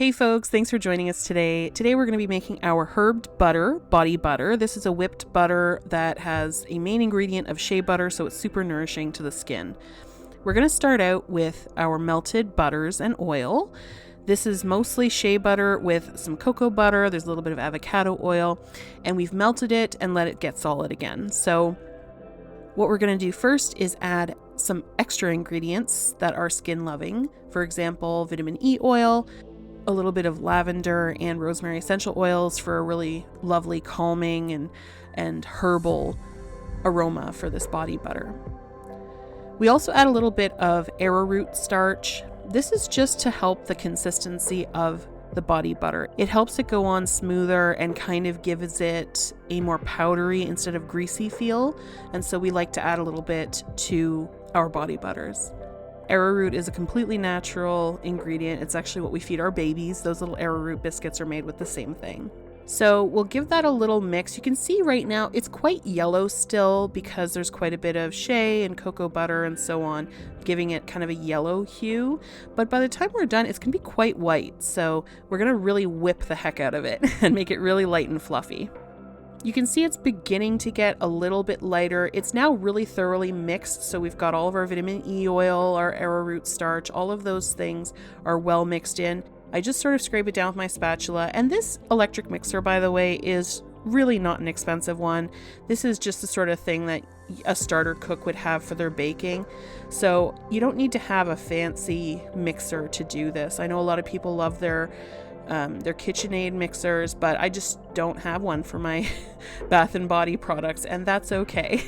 Hey folks, thanks for joining us today. Today we're going to be making our herbed butter, body butter. This is a whipped butter that has a main ingredient of shea butter, so it's super nourishing to the skin. We're going to start out with our melted butters and oil. This is mostly shea butter with some cocoa butter. There's a little bit of avocado oil, and we've melted it and let it get solid again. So what we're going to do first is add some extra ingredients that are skin loving. For example, vitamin E oil, a little bit of lavender and rosemary essential oils for a really lovely calming and herbal aroma for this body butter. We also add a little bit of arrowroot starch. This is just to help the consistency of the body butter. It helps it go on smoother and kind of gives it a more powdery instead of greasy feel. And so we like to add a little bit to our body butters. Arrowroot is a completely natural ingredient. It's actually what we feed our babies. Those little arrowroot biscuits are made with the same thing. So we'll give that a little mix. You can see right now it's quite yellow still because there's quite a bit of shea and cocoa butter and so on, giving it kind of a yellow hue. But by the time we're done, it's going to be quite white. So we're going to really whip the heck out of it and make it really light and fluffy. You can see it's beginning to get a little bit lighter. It's now really thoroughly mixed. So we've got all of our vitamin E oil, our arrowroot starch, all of those things are well mixed in. I just sort of scrape it down with my spatula. And this electric mixer, by the way, is really not an expensive one. This is just the sort of thing that a starter cook would have for their baking. So you don't need to have a fancy mixer to do this. I know a lot of people love their KitchenAid mixers, but I just don't have one for my bath and body products, and that's okay.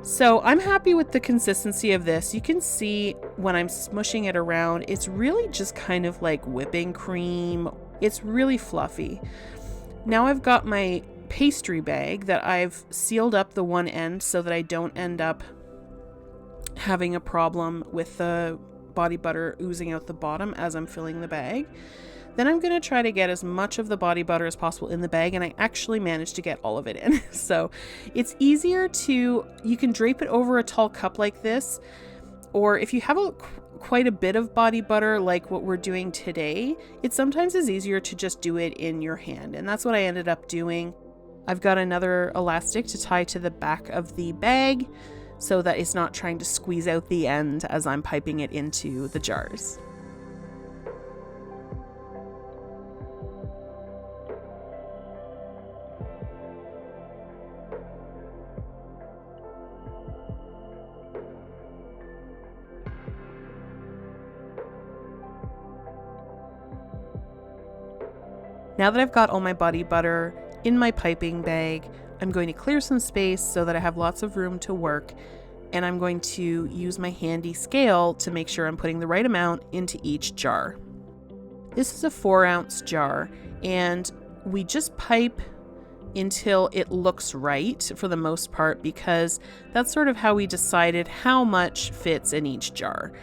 So I'm happy with the consistency of this. You can see when I'm smushing it around, it's really just kind of like whipping cream. It's really fluffy. Now I've got my pastry bag that I've sealed up the one end so that I don't end up having a problem with the body butter oozing out the bottom as I'm filling the bag. Then I'm going to try to get as much of the body butter as possible in the bag, and I actually managed to get all of it in. So it's easier you can drape it over a tall cup like this, or if you have quite a bit of body butter like what we're doing today, it sometimes is easier to just do it in your hand, and that's what I ended up doing. I've got another elastic to tie to the back of the bag so that it's not trying to squeeze out the end as I'm piping it into the jars. Now that I've got all my body butter in my piping bag, I'm going to clear some space so that I have lots of room to work, and I'm going to use my handy scale to make sure I'm putting the right amount into each jar. This is a 4-ounce jar, and we just pipe until it looks right for the most part, because that's sort of how we decided how much fits in each jar.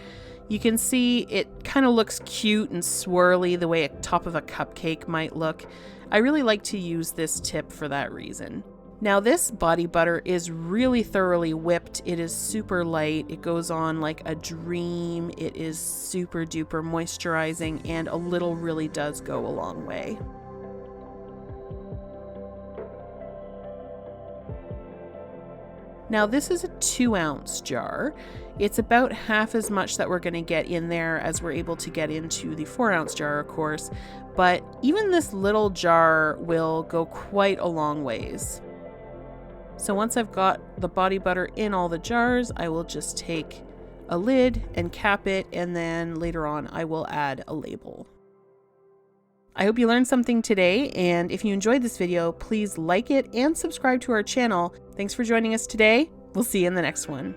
You can see it kind of looks cute and swirly the way a top of a cupcake might look. I really like to use this tip for that reason. Now this body butter is really thoroughly whipped. It is super light. It goes on like a dream. It is super duper moisturizing, and a little really does go a long way. Now this is a 2-ounce jar. It's about half as much that we're going to get in there as we're able to get into the 4-ounce jar, of course, but even this little jar will go quite a long ways. So once I've got the body butter in all the jars, I will just take a lid and cap it, and then later on I will add a label. I hope you learned something today, and if you enjoyed this video, please like it and subscribe to our channel. Thanks for joining us today. We'll see you in the next one.